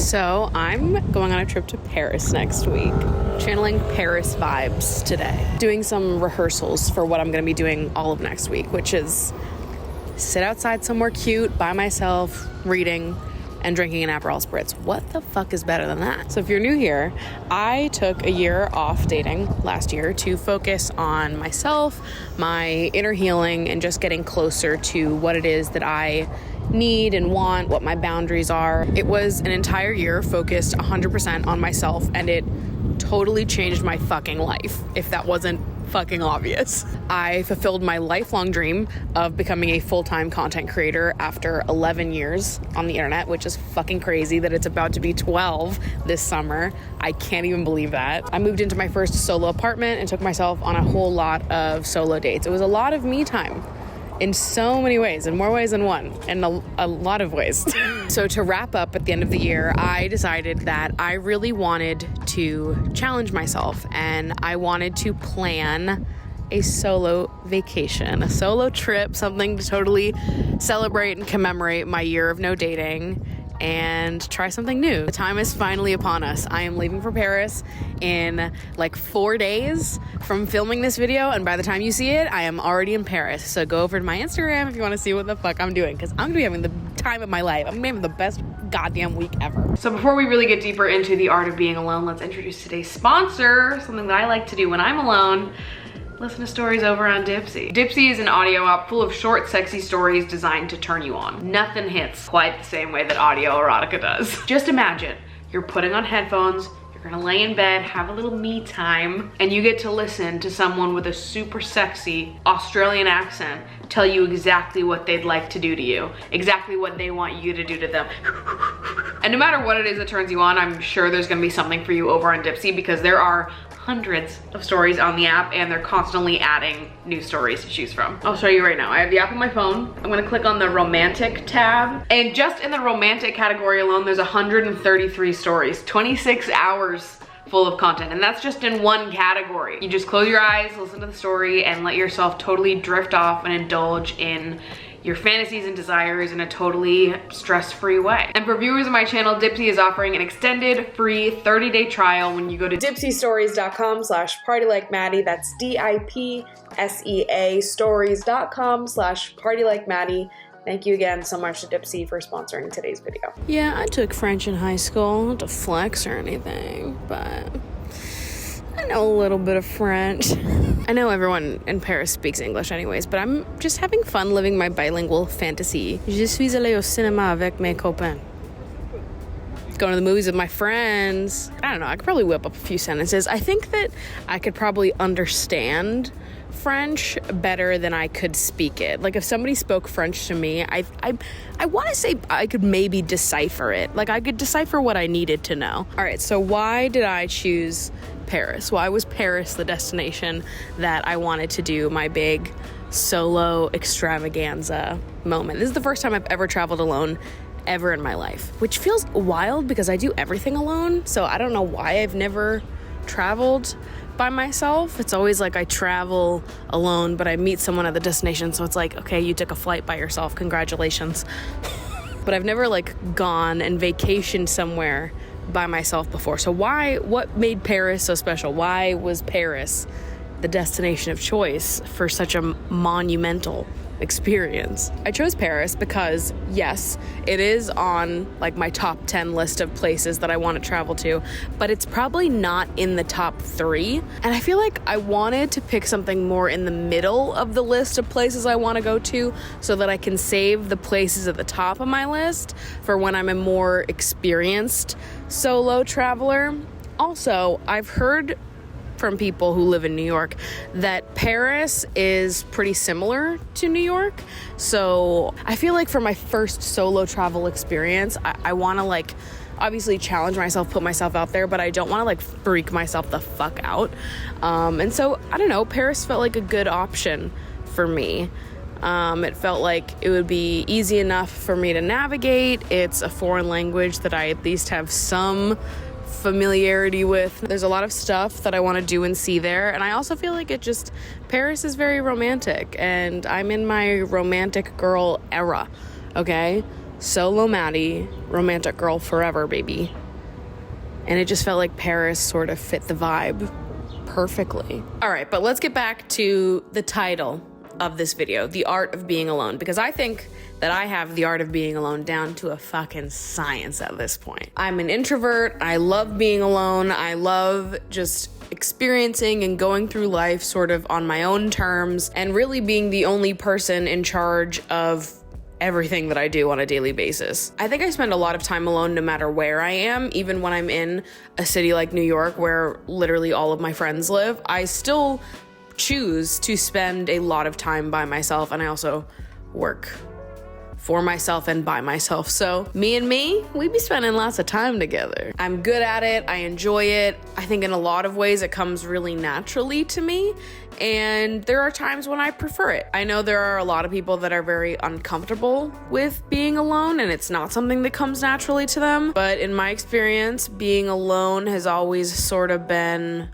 So I'm going on a trip to Paris next week. Channeling Paris vibes today. Doing some rehearsals for what I'm going to be doing all of next week, which is sit outside somewhere cute by myself, reading and drinking an Aperol Spritz. What the fuck is better than that? So if you're new here, I took a year off dating last year to focus on myself, my inner healing, and just getting closer to what it is that I need and want, what my boundaries are. It was an entire year focused 100% on myself, and it totally changed my fucking life, if that wasn't fucking obvious. I fulfilled my lifelong dream of becoming a full-time content creator after 11 years on the internet, which is fucking crazy that it's about to be 12 this summer. I can't even believe that. I moved into my first solo apartment and took myself on a whole lot of solo dates. It was a lot of me time in so many ways, in more ways than one, in a lot of ways. So to wrap up at the end of the year, I decided that I really wanted to challenge myself, and I wanted to plan a solo vacation, a solo trip, something to totally celebrate and commemorate my year of no dating and try something new. The time is finally upon us. I am leaving for Paris in like 4 days from filming this video, and by the time you see it, I am already in Paris. So go over to my Instagram if you want to see what the fuck I'm doing, because I'm gonna be having the time of my life. I'm gonna be having the best goddamn week ever. So before we really get deeper into the art of being alone, let's introduce today's sponsor, something that I like to do when I'm alone. Listen to stories over on Dipsea. Dipsea is an audio app full of short, sexy stories designed to turn you on. Nothing hits quite the same way that audio erotica does. Just imagine you're putting on headphones, you're gonna lay in bed, have a little me time, and you get to listen to someone with a super sexy Australian accent tell you exactly what they'd like to do to you, exactly what they want you to do to them. And no matter what it is that turns you on, I'm sure there's gonna be something for you over on Dipsea, because there are hundreds of stories on the app, and they're constantly adding new stories to choose from. I'll show you right now. I have the app on my phone. I'm gonna click on the romantic tab, and just in the romantic category alone, there's 133 stories, 26 hours full of content, and that's just in one category. You just close your eyes, listen to the story, and let yourself totally drift off and indulge in your fantasies and desires in a totally stress-free way. And for viewers of my channel, Dipsea is offering an extended free 30-day trial when you go to dipseastories.com/partylikeMaddie. That's DIPSEA stories.com/partylikeMaddie. Thank you again so much to Dipsea for sponsoring today's video. Yeah, I took French in high school, not to flex or anything, but I know a little bit of French. I know everyone in Paris speaks English anyways, but I'm just having fun living my bilingual fantasy. Je suis allée au cinéma avec mes copains. Going to the movies with my friends. I don't know, I could probably whip up a few sentences. I think that I could probably understand French better than I could speak it. Like if somebody spoke French to me, I want to say I could maybe decipher it. Like I could decipher what I needed to know. All right, so why did I choose Paris? Why was Paris the destination that I wanted to do my big solo extravaganza moment? This is the first time I've ever traveled alone ever in my life, which feels wild because I do everything alone. So I don't know why I've never traveled by myself. It's always like I travel alone, but I meet someone at the destination. So it's like, okay, you took a flight by yourself. Congratulations. But I've never like gone and vacationed somewhere by myself before. So what made Paris so special? Why was Paris the destination of choice for such a monumental experience? I chose Paris because yes, it is on like my top 10 list of places that I want to travel to, but it's probably not in the top 3. And I feel like I wanted to pick something more in the middle of the list of places I want to go to so that I can save the places at the top of my list for when I'm a more experienced solo traveler. Also, I've heard from people who live in New York that Paris is pretty similar to New York. So I feel like for my first solo travel experience, I want to like obviously challenge myself, put myself out there, but I don't want to like freak myself the fuck out. And so I don't know, Paris felt like a good option for me. It felt like it would be easy enough for me to navigate. It's a foreign language that I at least have some familiarity with. There's a lot of stuff that I want to do and see there, and I also feel like Paris is very romantic, and I'm in my romantic girl era, okay? solo Maddie, romantic girl forever, baby. And it just felt like Paris sort of fit the vibe perfectly. All right, but let's get back to the title of this video, The Art of Being Alone, because I think that I have the art of being alone down to a fucking science at this point. I'm an introvert. I love being alone. I love just experiencing and going through life sort of on my own terms and really being the only person in charge of everything that I do on a daily basis. I think I spend a lot of time alone no matter where I am. Even when I'm in a city like New York where literally all of my friends live, I still choose to spend a lot of time by myself, and I also work for myself and by myself. So me and me, we be spending lots of time together. I'm good at it. I enjoy it. I think in a lot of ways it comes really naturally to me. And there are times when I prefer it. I know there are a lot of people that are very uncomfortable with being alone and it's not something that comes naturally to them. But in my experience, being alone has always sort of been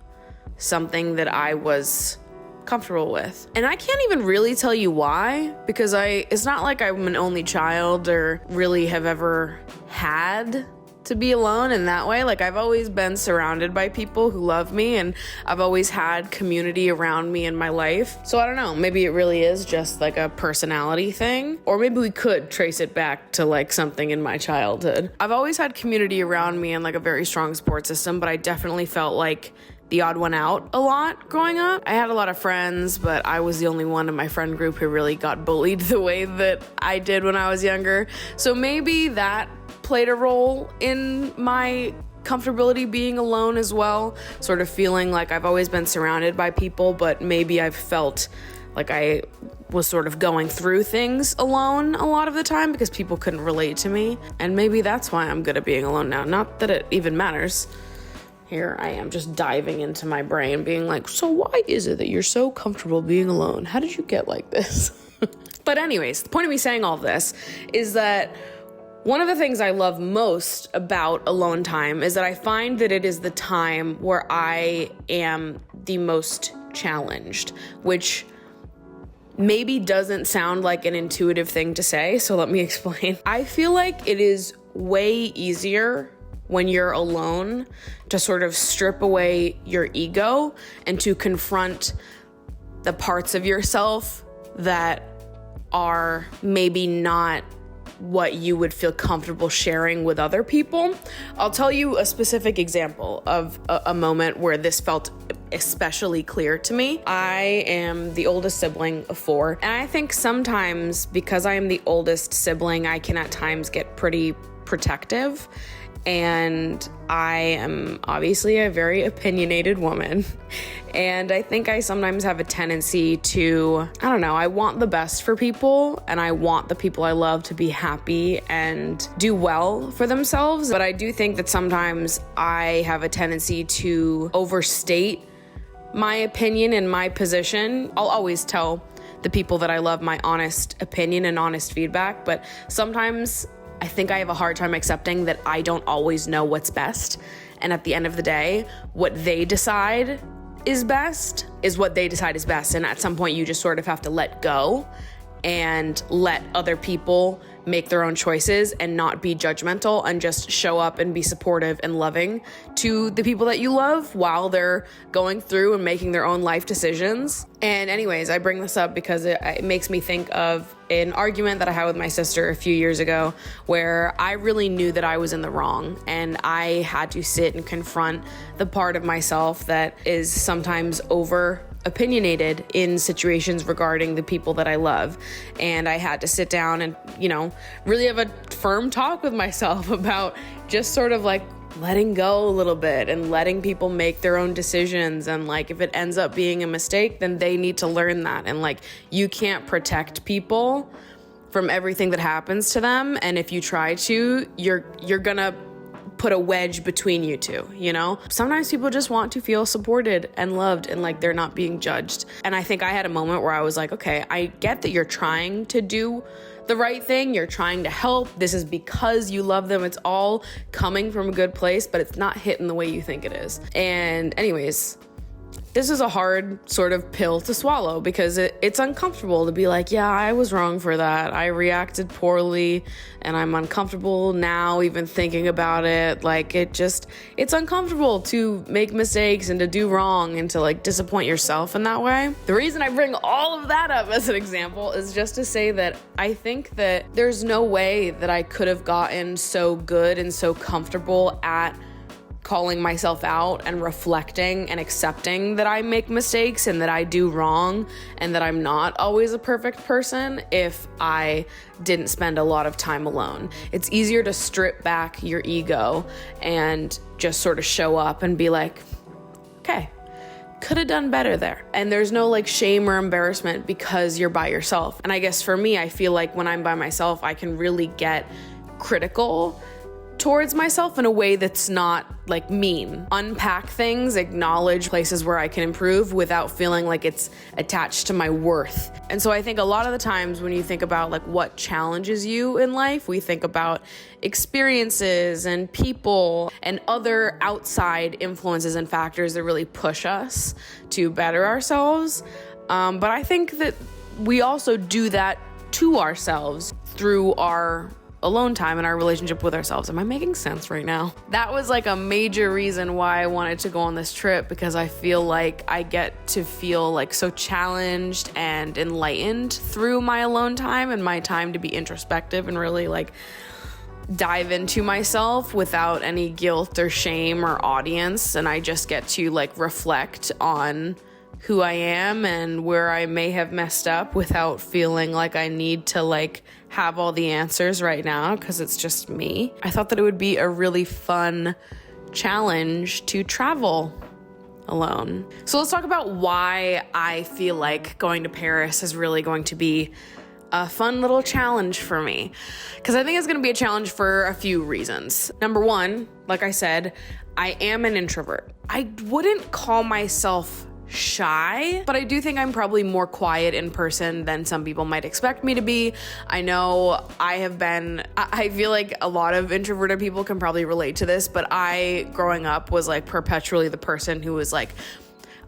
something that I was comfortable with. And I can't even really tell you why, because it's not like I'm an only child or really have ever had to be alone in that way. Like, I've always been surrounded by people who love me, and I've always had community around me in my life. So I don't know, maybe it really is just like a personality thing, or maybe we could trace it back to like something in my childhood. I've always had community around me and like a very strong support system, but I definitely felt like the odd one out a lot growing up. I had a lot of friends, but I was the only one in my friend group who really got bullied the way that I did when I was younger. So maybe that played a role in my comfortability being alone as well, sort of feeling like I've always been surrounded by people, but maybe I've felt like I was sort of going through things alone a lot of the time because people couldn't relate to me. And maybe that's why I'm good at being alone now. Not that it even matters. Here I am just diving into my brain being like, so why is it that you're so comfortable being alone? How did you get like this? But anyways, the point of me saying all this is that one of the things I love most about alone time is that I find that it is the time where I am the most challenged, which maybe doesn't sound like an intuitive thing to say, so let me explain. I feel like it is way easier when you're alone to sort of strip away your ego and to confront the parts of yourself that are maybe not what you would feel comfortable sharing with other people. I'll tell you a specific example of a moment where this felt especially clear to me. I am the oldest sibling of 4, and I think sometimes because I am the oldest sibling, I can at times get pretty protective. And I am obviously a very opinionated woman. And I think I sometimes have a tendency to, I don't know, I want the best for people and I want the people I love to be happy and do well for themselves. But I do think that sometimes I have a tendency to overstate my opinion and my position. I'll always tell the people that I love my honest opinion and honest feedback, but sometimes I think I have a hard time accepting that I don't always know what's best. And at the end of the day, what they decide is best is what they decide is best. And at some point, you just sort of have to let go and let other people make their own choices and not be judgmental and just show up and be supportive and loving to the people that you love while they're going through and making their own life decisions. And anyways, I bring this up because it makes me think of an argument that I had with my sister a few years ago where I really knew that I was in the wrong and I had to sit and confront the part of myself that is sometimes over opinionated in situations regarding the people that I love. And I had to sit down and, really have a firm talk with myself about just sort of like letting go a little bit and letting people make their own decisions. And like, if it ends up being a mistake, then they need to learn that. And like, you can't protect people from everything that happens to them. And if you try to, you're gonna put a wedge between you two, Sometimes people just want to feel supported and loved and like they're not being judged. And I think I had a moment where I was like, okay, I get that you're trying to do the right thing. You're trying to help. This is because you love them. It's all coming from a good place, but it's not hitting the way you think it is. And anyways, this is a hard sort of pill to swallow because it's uncomfortable to be like, yeah, I was wrong for that. I reacted poorly and I'm uncomfortable now even thinking about it. Like it's uncomfortable to make mistakes and to do wrong and to like disappoint yourself in that way. The reason I bring all of that up as an example is just to say that I think that there's no way that I could have gotten so good and so comfortable at calling myself out and reflecting and accepting that I make mistakes and that I do wrong and that I'm not always a perfect person if I didn't spend a lot of time alone. It's easier to strip back your ego and just sort of show up and be like, okay, could have done better there. And there's no like shame or embarrassment because you're by yourself. And I guess for me, I feel like when I'm by myself, I can really get critical towards myself in a way that's not like mean. Unpack things, acknowledge places where I can improve without feeling like it's attached to my worth. And so I think a lot of the times when you think about like what challenges you in life, we think about experiences and people and other outside influences and factors that really push us to better ourselves. But I think that we also do that to ourselves through our alone time and our relationship with ourselves. Am I making sense right now? That was like a major reason why I wanted to go on this trip, because I feel like I get to feel like so challenged and enlightened through my alone time and my time to be introspective and really like dive into myself without any guilt or shame or audience. And I just get to like reflect on who I am and where I may have messed up without feeling like I need to like have all the answers right now because it's just me. I thought that it would be a really fun challenge to travel alone. So let's talk about why I feel like going to Paris is really going to be a fun little challenge for me. Because I think it's going to be a challenge for a few reasons. Number one, like I said, I am an introvert. I wouldn't call myself shy, but I do think I'm probably more quiet in person than some people might expect me to be. I know I feel like a lot of introverted people can probably relate to this, but I, growing up, was like perpetually the person who was like,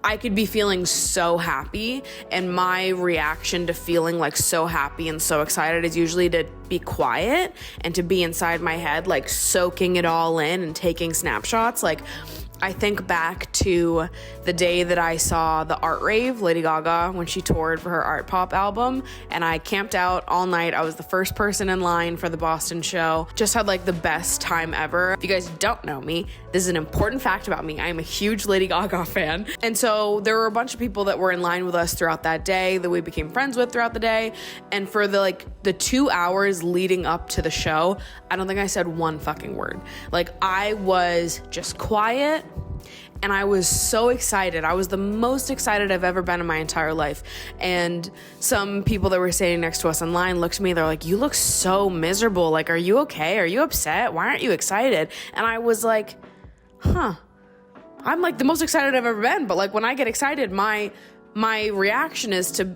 I could be feeling so happy, and my reaction to feeling like so happy and so excited is usually to be quiet and to be inside my head, like soaking it all in and taking snapshots. Like, I think back to the day that I saw the art rave, Lady Gaga, when she toured for her art pop album, and I camped out all night. I was the first person in line for the Boston show. Just had like the best time ever. If you guys don't know me, this is an important fact about me. I am a huge Lady Gaga fan. And so there were a bunch of people that were in line with us throughout that day that we became friends with throughout the day. And for the 2 hours leading up to the show, I don't think I said one fucking word. Like, I was just quiet. And I was so excited. I was the most excited I've ever been in my entire life. And some people that were standing next to us in line looked at me. They're like, you look so miserable. Like, are you okay? Are you upset? Why aren't you excited? And I was like, I'm like the most excited I've ever been. But like, when I get excited, my reaction is to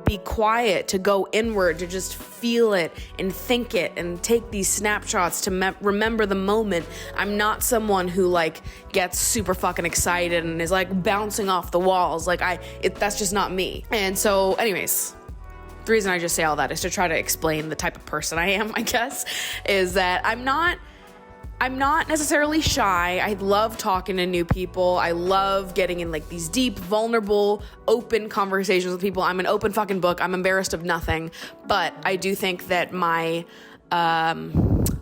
be quiet, to go inward, to just feel it and think it and take these snapshots to remember the moment. I'm not someone who like gets super fucking excited and is like bouncing off the walls. Like that's just not me. And so anyways, the reason I just say all that is to try to explain the type of person I am, I guess, is that I'm not necessarily shy. I love talking to new people. I love getting in like these deep, vulnerable, open conversations with people. I'm an open fucking book. I'm embarrassed of nothing. But I do think that my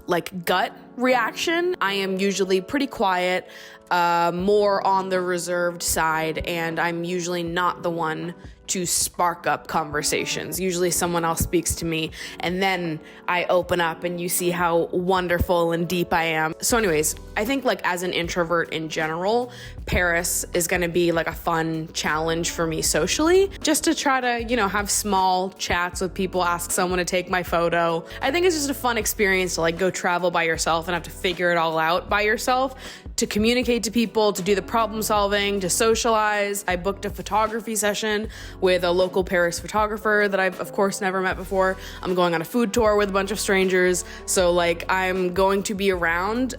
like gut reaction, I am usually pretty quiet, more on the reserved side, and I'm usually not the one to spark up conversations. Usually someone else speaks to me and then I open up and you see how wonderful and deep I am. So anyways, I think like as an introvert in general, Paris is gonna be like a fun challenge for me socially, just to try to, have small chats with people, ask someone to take my photo. I think it's just a fun experience to like go travel by yourself and have to figure it all out by yourself, to communicate to people, to do the problem solving, to socialize. I booked a photography session with a local Paris photographer that I've of course never met before. I'm going on a food tour with a bunch of strangers. So like I'm going to be around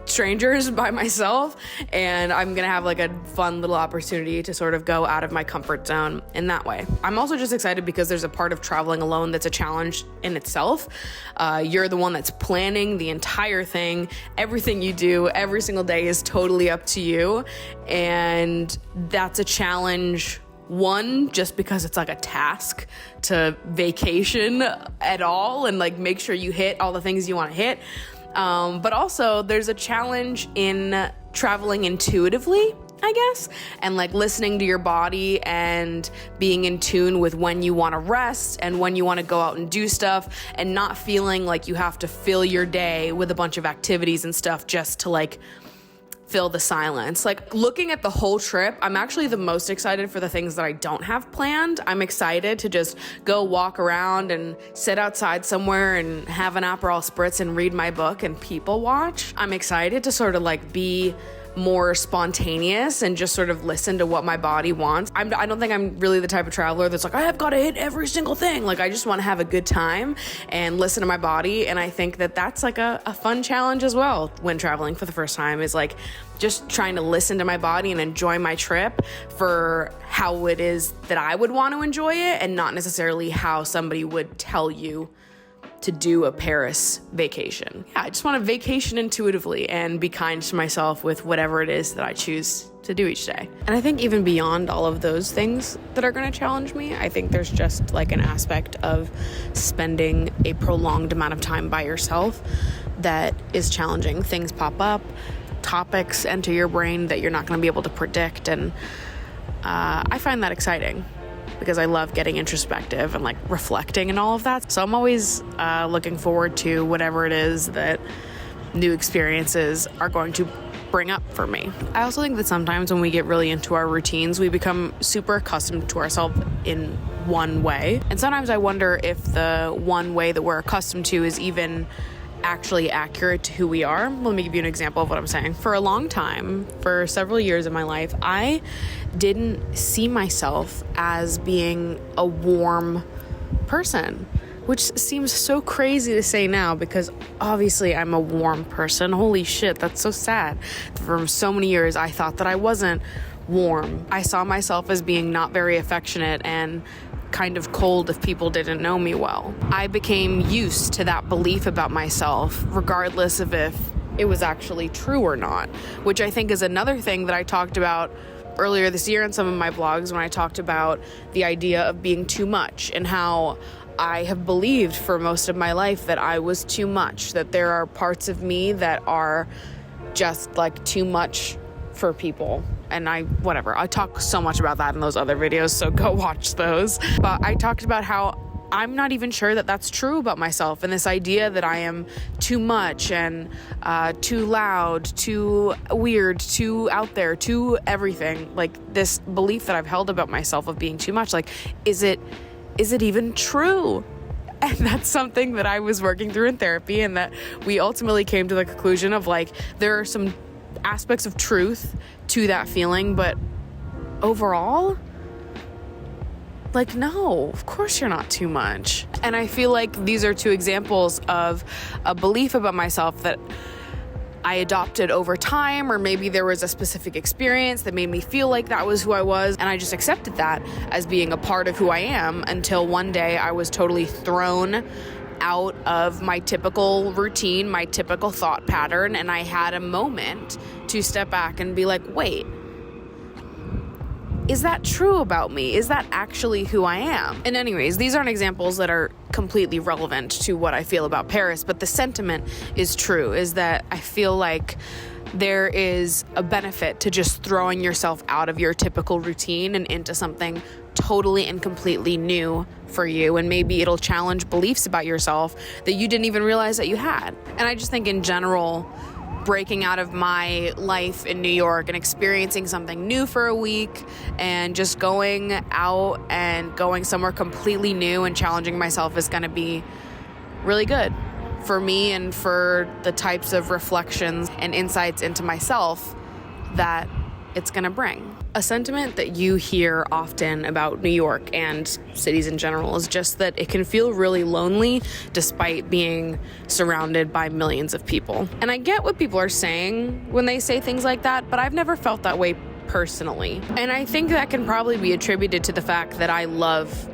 strangers by myself, and I'm gonna have like a fun little opportunity to sort of go out of my comfort zone in that way. I'm also just excited because there's a part of traveling alone that's a challenge in itself. You're the one that's planning the entire thing. Everything you do every single day is totally up to you, and that's a challenge. One, just because it's like a task to vacation at all and like make sure you hit all the things you want to hit. But also there's a challenge in traveling intuitively, I guess, and like listening to your body and being in tune with when you want to rest and when you want to go out and do stuff, and not feeling like you have to fill your day with a bunch of activities and stuff just to like fill the silence. Like, looking at the whole trip, I'm actually the most excited for the things that I don't have planned. I'm excited to just go walk around and sit outside somewhere and have an Aperol Spritz and read my book and people watch. I'm excited to sort of like be more spontaneous and just sort of listen to what my body wants. I don't think I'm really the type of traveler that's like, I have got to hit every single thing. Like, I just want to have a good time and listen to my body. And I think that that's like a fun challenge as well when traveling for the first time, is like just trying to listen to my body and enjoy my trip for how it is that I would want to enjoy it, and not necessarily how somebody would tell you to do a Paris vacation. Yeah, I just want to vacation intuitively and be kind to myself with whatever it is that I choose to do each day. And I think even beyond all of those things that are going to challenge me, I think there's just like an aspect of spending a prolonged amount of time by yourself that is challenging. Things pop up, topics enter your brain that you're not going to be able to predict, and I find that exciting, because I love getting introspective and like reflecting and all of that. So I'm always looking forward to whatever it is that new experiences are going to bring up for me. I also think that sometimes when we get really into our routines, we become super accustomed to ourselves in one way. And sometimes I wonder if the one way that we're accustomed to is even actually accurate to who we are. Let me give you an example of what I'm saying. For a long time, for several years of my life, I didn't see myself as being a warm person, which seems so crazy to say now, because obviously I'm a warm person. Holy shit, that's so sad. For so many years, I thought that I wasn't warm. I saw myself as being not very affectionate and kind of cold if people didn't know me well. I became used to that belief about myself, regardless of if it was actually true or not, which I think is another thing that I talked about earlier this year in some of my vlogs, when I talked about the idea of being too much, and how I have believed for most of my life that I was too much, that there are parts of me that are just like too much for people. And I talk so much about that in those other videos, so go watch those. But I talked about how I'm not even sure that that's true about myself, and this idea that I am too much and too loud, too weird, too out there, too everything. Like, this belief that I've held about myself of being too much, like, is it even true? And that's something that I was working through in therapy, and that we ultimately came to the conclusion of, like, there are some aspects of truth to that feeling, but overall, like, no, of course you're not too much. And I feel like these are two examples of a belief about myself that I adopted over time, or maybe there was a specific experience that made me feel like that was who I was, and I just accepted that as being a part of who I am, until one day I was totally thrown out of my typical routine, my typical thought pattern, and I had a moment to step back and be like, wait, is that true about me? Is that actually who I am? And anyways, these aren't examples that are completely relevant to what I feel about Paris, but the sentiment is true, is that I feel like there is a benefit to just throwing yourself out of your typical routine and into something totally and completely new for you. And maybe it'll challenge beliefs about yourself that you didn't even realize that you had. And I just think in general, breaking out of my life in New York and experiencing something new for a week, and just going out and going somewhere completely new and challenging myself is going to be really good for me and for the types of reflections and insights into myself that it's gonna bring. A sentiment that you hear often about New York and cities in general is just that it can feel really lonely despite being surrounded by millions of people. And I get what people are saying when they say things like that, but I've never felt that way personally. And I think that can probably be attributed to the fact that I love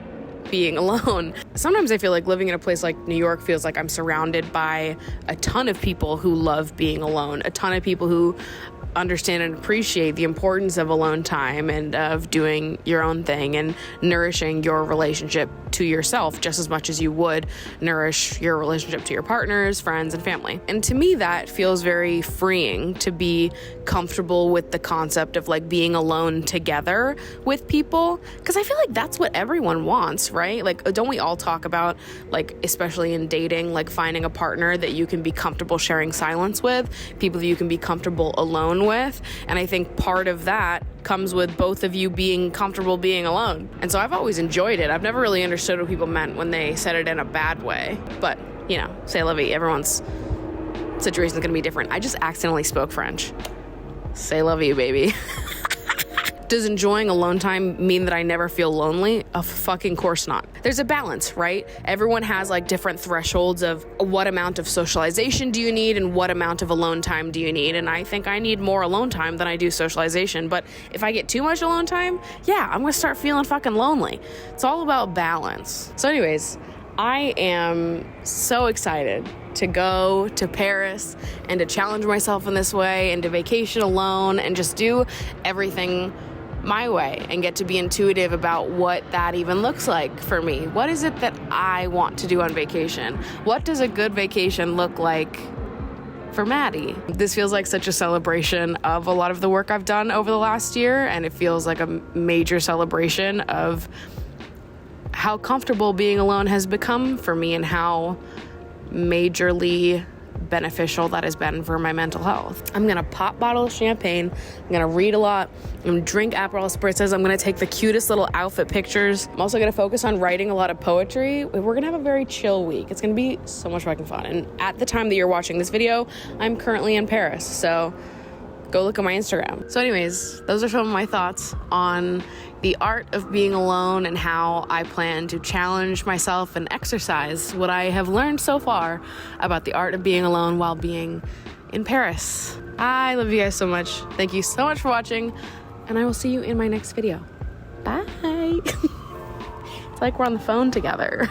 being alone. Sometimes I feel like living in a place like New York feels like I'm surrounded by a ton of people who love being alone, a ton of people who understand and appreciate the importance of alone time and of doing your own thing and nourishing your relationship to yourself just as much as you would nourish your relationship to your partners, friends, and family. And to me, that feels very freeing to be comfortable with the concept of like being alone together with people, because I feel like that's what everyone wants, right? Like, don't we all talk about, like, especially in dating, like finding a partner that you can be comfortable sharing silence with, people that you can be comfortable alone with. And I think part of that comes with both of you being comfortable being alone. And so I've always enjoyed it. I've never really understood what people meant when they said it in a bad way. But, you know, c'est la vie. Everyone's situation is going to be different. I just accidentally spoke French. C'est la vie, baby. Does enjoying alone time mean that I never feel lonely? Of fucking course not. There's a balance, right? Everyone has like different thresholds of what amount of socialization do you need and what amount of alone time do you need. And I think I need more alone time than I do socialization. But if I get too much alone time, yeah, I'm gonna start feeling fucking lonely. It's all about balance. So anyways, I am so excited to go to Paris and to challenge myself in this way and to vacation alone and just do everything my way and get to be intuitive about what that even looks like for me. What is it that I want to do on vacation? What does a good vacation look like for Maddie? This feels like such a celebration of a lot of the work I've done over the last year, and it feels like a major celebration of how comfortable being alone has become for me and how majorly beneficial that has been for my mental health. I'm gonna pop bottle of champagne, I'm gonna read a lot, I'm gonna drink Aperol Spritzes, I'm gonna take the cutest little outfit pictures. I'm also gonna focus on writing a lot of poetry. We're gonna have a very chill week. It's gonna be so much fucking fun. And at the time that you're watching this video, I'm currently in Paris, so go look at my Instagram. So anyways, those are some of my thoughts on the art of being alone and how I plan to challenge myself and exercise what I have learned so far about the art of being alone while being in Paris. I love you guys so much. Thank you so much for watching, and I will see you in my next video. Bye. It's like we're on the phone together.